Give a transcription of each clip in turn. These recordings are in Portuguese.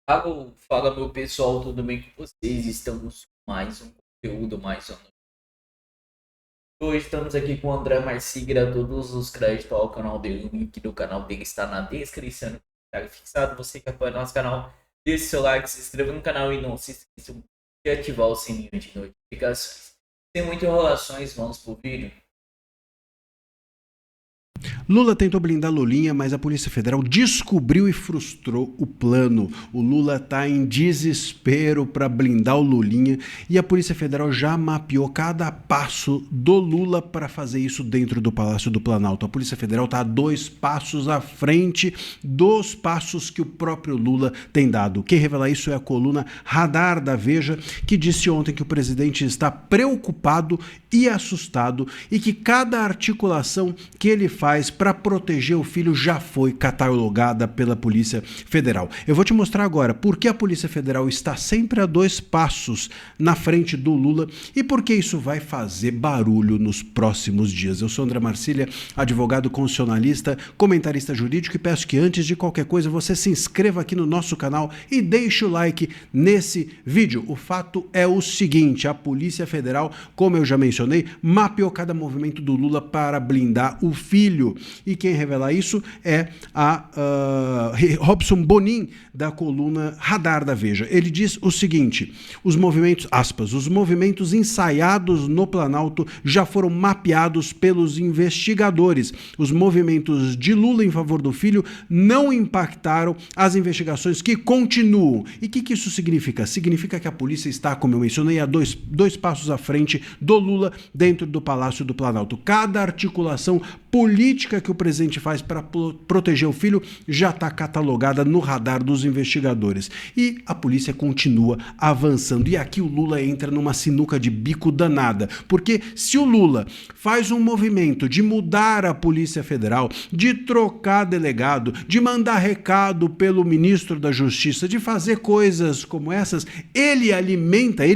Fala meu pessoal, tudo bem com vocês? Estamos com mais um conteúdo, mais um. Hoje estamos aqui com o André Marsigra, todos os créditos ao canal dele, o link do canal dele está na descrição, tá fixado. Você que apoia nosso canal, deixe seu like, se inscreva no canal e não se esqueça de ativar o sininho de notificações. Sem muitas enrolações, vamos pro vídeo. Lula tentou blindar Lulinha, mas a Polícia Federal descobriu e frustrou o plano. O Lula está em desespero para blindar o Lulinha e a Polícia Federal já mapeou cada passo do Lula para fazer isso dentro do Palácio do Planalto. A Polícia Federal está 2 passos à frente dos passos que o próprio Lula tem dado. Quem revela isso é a coluna Radar da Veja, que disse ontem que o presidente está preocupado e assustado e que cada articulação que ele faz para proteger o filho já foi catalogada pela Polícia Federal. Eu vou te mostrar agora por que a Polícia Federal está sempre a 2 passos na frente do Lula e por que isso vai fazer barulho nos próximos dias. Eu sou André Marsilha, advogado constitucionalista, comentarista jurídico, e peço que antes de qualquer coisa você se inscreva aqui no nosso canal e deixe o like nesse vídeo. O fato é o seguinte: a Polícia Federal, como eu já mencionei, mapeou cada movimento do Lula para blindar o filho. E quem revela isso é a Robson Bonin, da coluna Radar da Veja. Ele diz o seguinte: os movimentos, aspas, os movimentos ensaiados no Planalto já foram mapeados pelos investigadores. Os movimentos de Lula em favor do filho não impactaram as investigações que continuam. E o que isso significa? Significa que a polícia está, como eu mencionei, a dois passos à frente do Lula dentro do Palácio do Planalto. Cada articulação política que o presidente faz para proteger o filho já está catalogada no radar dos investigadores. E a polícia continua avançando. E aqui o Lula entra numa sinuca de bico danada. Porque se o Lula faz um movimento de mudar a Polícia Federal, de trocar delegado, de mandar recado pelo ministro da Justiça, de fazer coisas como essas,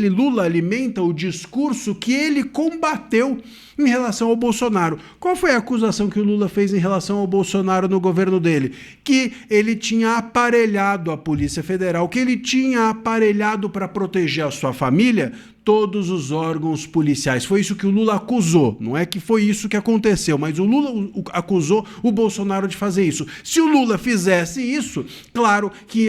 Lula alimenta o discurso que ele combateu em relação ao Bolsonaro. Qual foi a acusação que o Lula fez em relação ao Bolsonaro no governo dele? Que ele tinha aparelhado a Polícia Federal, que ele tinha aparelhado para proteger a sua família todos os órgãos policiais. Foi isso que o Lula acusou. Não é que foi isso que aconteceu, mas o Lula acusou o Bolsonaro de fazer isso. Se o Lula fizesse isso, claro que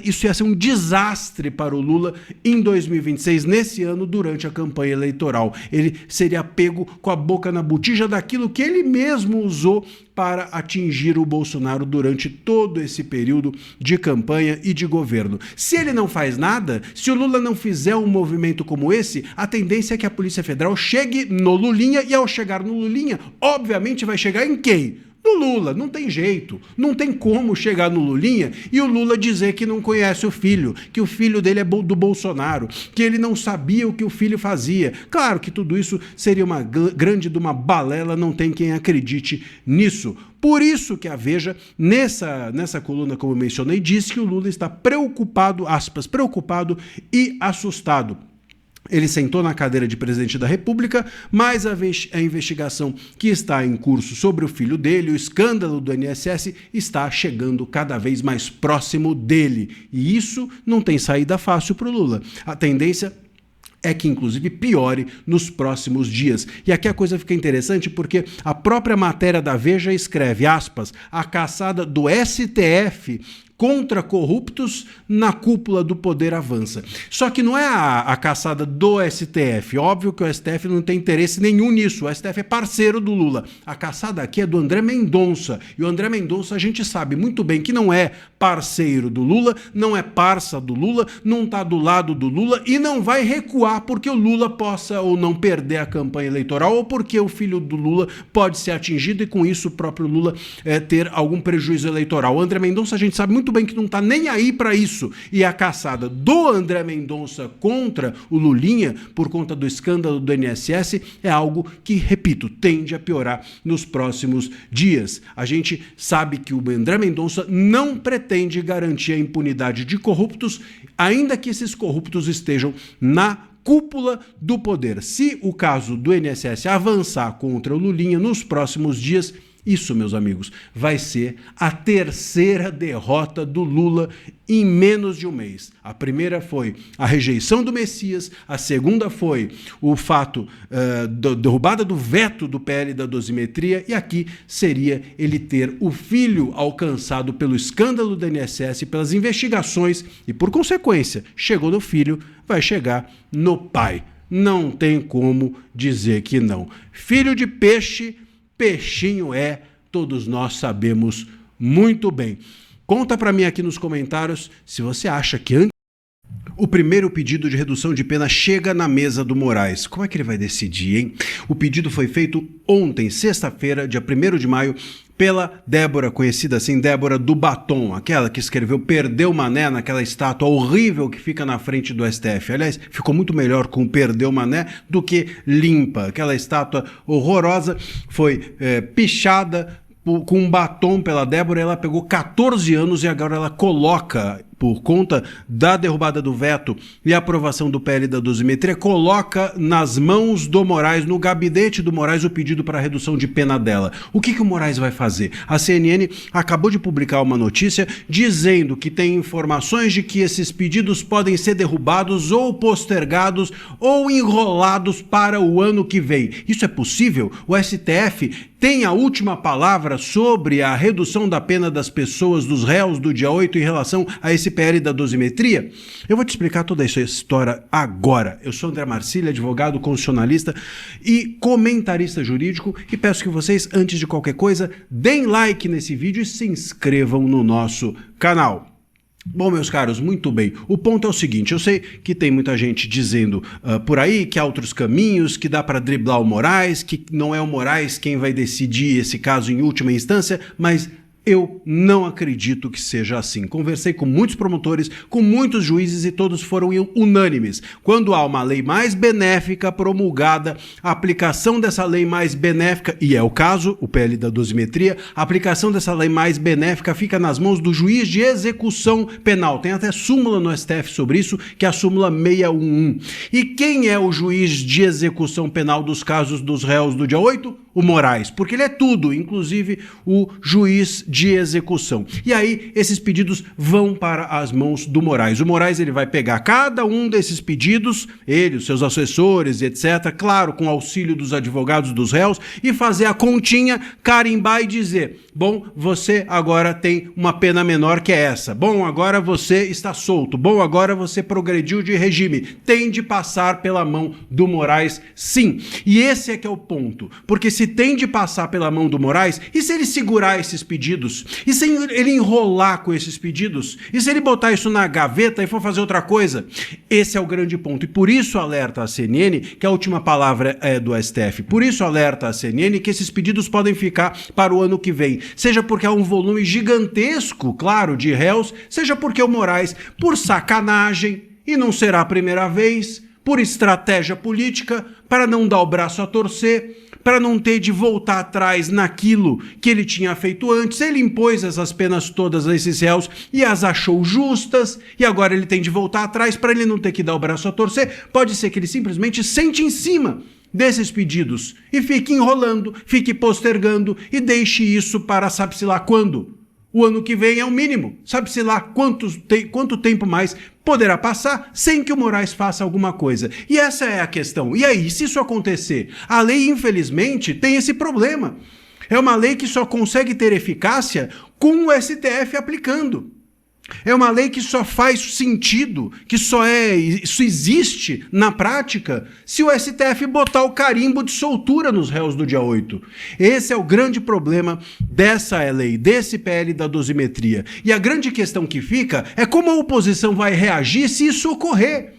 isso ia ser um desastre para o Lula em 2026, nesse ano, durante a campanha eleitoral. Ele seria pego com a boca na botija daquilo que ele mesmo usou para atingir o Bolsonaro durante todo esse período de campanha e de governo. Se ele não faz nada, se o Lula não fizer um movimento como esse, a tendência é que a Polícia Federal chegue no Lulinha, e ao chegar no Lulinha, obviamente vai chegar em quem? No Lula. Não tem jeito, não tem como chegar no Lulinha e o Lula dizer que não conhece o filho, que o filho dele é do Bolsonaro, que ele não sabia o que o filho fazia. Claro que tudo isso seria uma grande de uma balela, não tem quem acredite nisso. Por isso que a Veja, nessa coluna, como eu mencionei, diz que o Lula está preocupado, aspas, preocupado e assustado. Ele sentou na cadeira de presidente da República, mas a investigação que está em curso sobre o filho dele, o escândalo do INSS, está chegando cada vez mais próximo dele. E isso não tem saída fácil para o Lula. A tendência é que, inclusive, piore nos próximos dias. E aqui a coisa fica interessante porque a própria matéria da Veja escreve, aspas, a caçada do STF contra corruptos na cúpula do poder avança. Só que não é a caçada do STF. Óbvio que o STF não tem interesse nenhum nisso. O STF é parceiro do Lula. A caçada aqui é do André Mendonça. E o André Mendonça a gente sabe muito bem que não é parceiro do Lula, não é parça do Lula, não está do lado do Lula e não vai recuar porque o Lula possa ou não perder a campanha eleitoral ou porque o filho do Lula pode ser atingido e com isso o próprio Lula ter algum prejuízo eleitoral. O André Mendonça a gente sabe muito bem que não está nem aí para isso. E a caçada do André Mendonça contra o Lulinha, por conta do escândalo do INSS, é algo que, repito, tende a piorar nos próximos dias. A gente sabe que o André Mendonça não pretende garantir a impunidade de corruptos, ainda que esses corruptos estejam na cúpula do poder. Se o caso do INSS avançar contra o Lulinha nos próximos dias, Isso, meus amigos, vai ser a terceira derrota do Lula em menos de um mês. A primeira foi a rejeição do Messias, a segunda foi o fato da derrubada do veto do PL da dosimetria, e aqui seria ele ter o filho alcançado pelo escândalo do INSS, pelas investigações, e por consequência, chegou no filho, vai chegar no pai. Não tem como dizer que não. Filho de peixe, peixinho é, todos nós sabemos muito bem. Conta para mim aqui nos comentários se você acha que antes o primeiro pedido de redução de pena chega na mesa do Moraes. Como é que ele vai decidir, hein? O pedido foi feito ontem, sexta-feira, dia 1º de maio, pela Débora, conhecida assim, Débora do Batom, aquela que escreveu Perdeu Mané naquela estátua horrível que fica na frente do STF. Aliás, ficou muito melhor com Perdeu Mané do que Limpa. Aquela estátua horrorosa foi pichada com um batom pela Débora. Ela pegou 14 anos e agora ela coloca, por conta da derrubada do veto e a aprovação do PL da dosimetria, coloca nas mãos do Moraes, no gabinete do Moraes, o pedido para redução de pena dela. O que o Moraes vai fazer? A CNN acabou de publicar uma notícia dizendo que tem informações de que esses pedidos podem ser derrubados ou postergados ou enrolados para o ano que vem. Isso é possível? O STF tem a última palavra sobre a redução da pena das pessoas, dos réus do dia 8 em relação a esse PL da dosimetria? Eu vou te explicar toda essa história agora. Eu sou André Marcílio, advogado, constitucionalista e comentarista jurídico, e peço que vocês, antes de qualquer coisa, deem like nesse vídeo e se inscrevam no nosso canal. Bom, meus caros, muito bem. O ponto é o seguinte, eu sei que tem muita gente dizendo por aí que há outros caminhos, que dá para driblar o Moraes, que não é o Moraes quem vai decidir esse caso em última instância, mas eu não acredito que seja assim. Conversei com muitos promotores, com muitos juízes e todos foram unânimes. Quando há uma lei mais benéfica promulgada, a aplicação dessa lei mais benéfica, e é o caso, o PL da dosimetria, a aplicação dessa lei mais benéfica fica nas mãos do juiz de execução penal. Tem até súmula no STF sobre isso, que é a súmula 611. E quem é o juiz de execução penal dos casos dos réus do dia 8? O Moraes, porque ele é tudo, inclusive o juiz de execução. E aí, esses pedidos vão para as mãos do Moraes. O Moraes ele vai pegar cada um desses pedidos, ele, os seus assessores, etc., claro, com auxílio dos advogados dos réus, e fazer a continha, carimbar e dizer: bom, você agora tem uma pena menor que essa. Bom, agora você está solto. Bom, agora você progrediu de regime. Tem de passar pela mão do Moraes, sim. E esse é que é o ponto. Porque se tem de passar pela mão do Moraes, e se ele segurar esses pedidos? E se ele enrolar com esses pedidos? E se ele botar isso na gaveta e for fazer outra coisa? Esse é o grande ponto. E por isso alerta a CNN que a última palavra é do STF. Por isso alerta a CNN que esses pedidos podem ficar para o ano que vem. Seja porque há um volume gigantesco, claro, de réus, seja porque o Moraes, por sacanagem, e não será a primeira vez, por estratégia política, para não dar o braço a torcer, para não ter de voltar atrás naquilo que ele tinha feito antes. Ele impôs essas penas todas a esses réus e as achou justas, e agora ele tem de voltar atrás para ele não ter que dar o braço a torcer. Pode ser que ele simplesmente sente em cima desses pedidos e fique enrolando, fique postergando e deixe isso para sabe-se lá quando. O ano que vem é o mínimo, sabe-se lá quanto tempo mais poderá passar sem que o Moraes faça alguma coisa. E essa é a questão. E aí, se isso acontecer? A lei, infelizmente, tem esse problema. É uma lei que só consegue ter eficácia com o STF aplicando. É uma lei que só faz sentido, que isso existe na prática, se o STF botar o carimbo de soltura nos réus do dia 8. Esse é o grande problema dessa lei, desse PL da dosimetria. E a grande questão que fica é como a oposição vai reagir se isso ocorrer.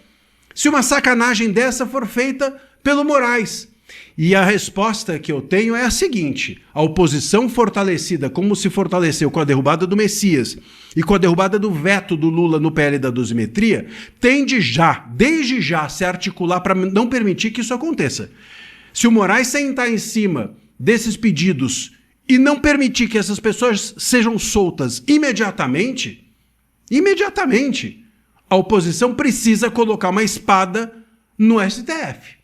Se uma sacanagem dessa for feita pelo Moraes. E a resposta que eu tenho é a seguinte: a oposição fortalecida, como se fortaleceu com a derrubada do Messias e com a derrubada do veto do Lula no PL da dosimetria, tende desde já, se articular para não permitir que isso aconteça. Se o Moraes sentar em cima desses pedidos e não permitir que essas pessoas sejam soltas imediatamente, a oposição precisa colocar uma espada no STF.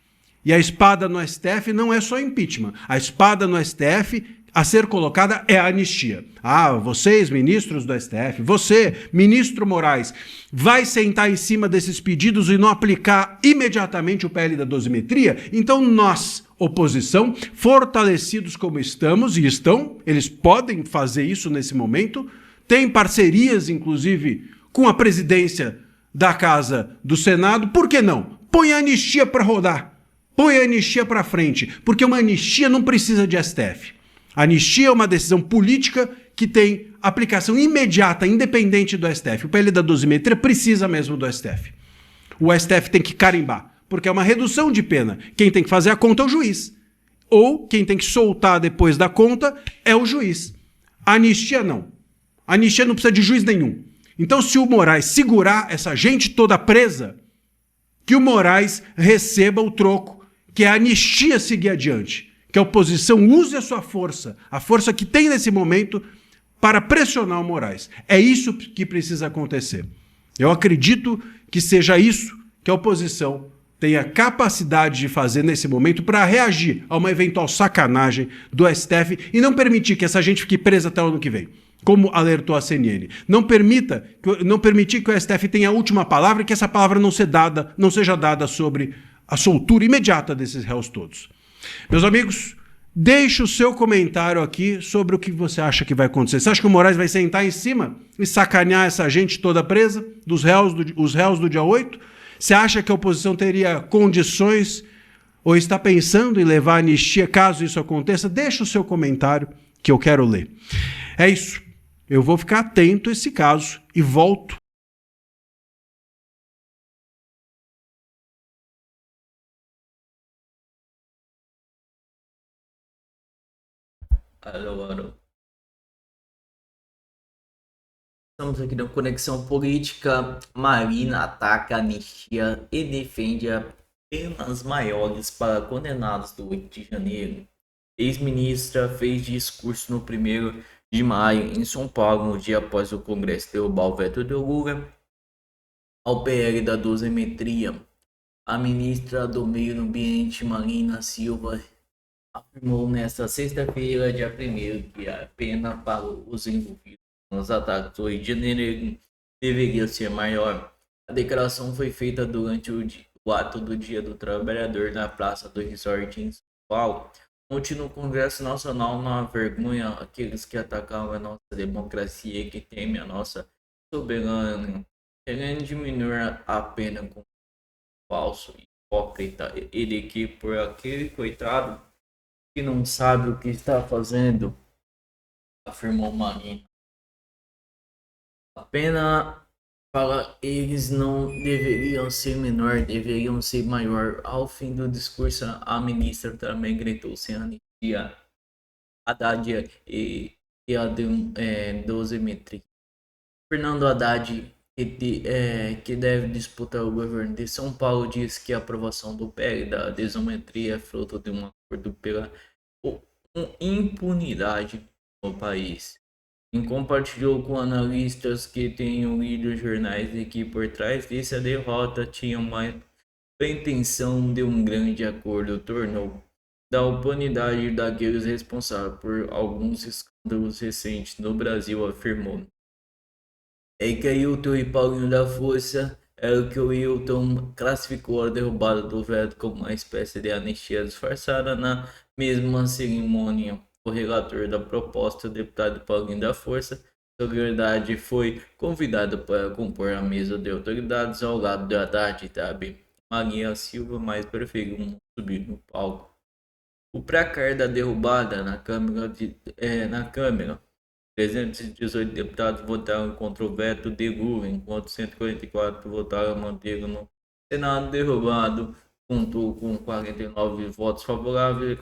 E a espada no STF não é só impeachment. A espada no STF, a ser colocada é a anistia. Ah, vocês, ministros do STF, você, ministro Moraes, vai sentar em cima desses pedidos e não aplicar imediatamente o PL da dosimetria? Então nós, oposição, fortalecidos como estamos, e estão, eles podem fazer isso nesse momento, tem parcerias, inclusive, com a presidência da Casa do Senado, por que não? Põe a anistia para rodar. Põe a anistia para frente, porque uma anistia não precisa de STF. A anistia é uma decisão política que tem aplicação imediata, independente do STF. O PL da dosimetria precisa mesmo do STF. O STF tem que carimbar, porque é uma redução de pena. Quem tem que fazer a conta é o juiz. Ou quem tem que soltar depois da conta é o juiz. A anistia não. A anistia não precisa de juiz nenhum. Então, se o Moraes segurar essa gente toda presa, que o Moraes receba o troco, que é a anistia seguir adiante, que a oposição use a sua força, a força que tem nesse momento, para pressionar o Moraes. É isso que precisa acontecer. Eu acredito que seja isso que a oposição tenha capacidade de fazer nesse momento para reagir a uma eventual sacanagem do STF e não permitir que essa gente fique presa até o ano que vem, como alertou a CNN. Não permitir que o STF tenha a última palavra e que essa palavra não seja dada sobre a soltura imediata desses réus todos. Meus amigos, deixe o seu comentário aqui sobre o que você acha que vai acontecer. Você acha que o Moraes vai sentar em cima e sacanear essa gente toda presa, os réus do dia 8? Você acha que a oposição teria condições ou está pensando em levar a anistia caso isso aconteça? Deixe o seu comentário que eu quero ler. É isso. Eu vou ficar atento a esse caso e volto. Alô, alô. Estamos aqui na Conexão Política. Marina ataca a anistia e defende penas maiores para condenados do 8 de janeiro. Ex-ministra fez discurso no 1º de maio em São Paulo, no dia após o Congresso derrubar o veto de Lula ao PL da dosimetria. A ministra do Meio Ambiente, Marina Silva, afirmou nesta sexta-feira, dia 1º, que a pena para os envolvidos nos ataques do Rio de Janeiro deveria ser maior. A declaração foi feita durante o ato do Dia do Trabalhador na Praça do Resort em São Paulo. Ontem no Congresso Nacional, não há vergonha aqueles que atacaram a nossa democracia e que temem a nossa soberania, querendo diminuir a pena com falso, hipócrita e de que por aquele coitado que não sabe o que está fazendo, afirmou Marina. A pena para eles não deveriam ser menor, deveriam ser maior. Ao fim do discurso, a ministra também gritou sem anistia, Haddad e a dosimetria. Fernando Haddad, que deve disputar o governo de São Paulo, diz que a aprovação do PL da dosimetria é fruto de um acordo pela impunidade no país. Compartilhou com analistas que tenham lido jornais e que por trás dessa derrota tinha uma intenção de um grande acordo, tornou da impunidade daqueles responsáveis por alguns escândalos recentes no Brasil, afirmou. É que Ailton e Paulinho da Força era o que o Ailton classificou a derrubada do veto como uma espécie de anistia disfarçada na mesma cerimônia. O relator da proposta, o deputado Paulinho da Força Solidariedade, foi convidado para compor a mesa de autoridades ao lado de Haddad, Maria Silva, mas preferiu não subir no palco. O placar da derrubada na Câmara, 318 deputados votaram contra o veto de Lula, enquanto 144 votaram a mantê-lo no Senado. Derrubado contou com 49 votos favoráveis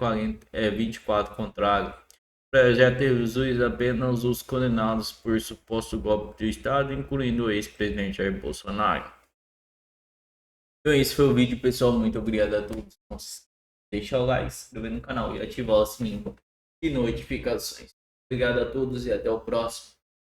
e 24 contrários. O projeto reduz apenas os condenados por suposto golpe de Estado, incluindo o ex-presidente Jair Bolsonaro. Então esse foi o vídeo, pessoal. Muito obrigado a todos. Deixa o like, se inscrever no canal e ativar o sininho de notificações. Obrigado a todos e até o próximo.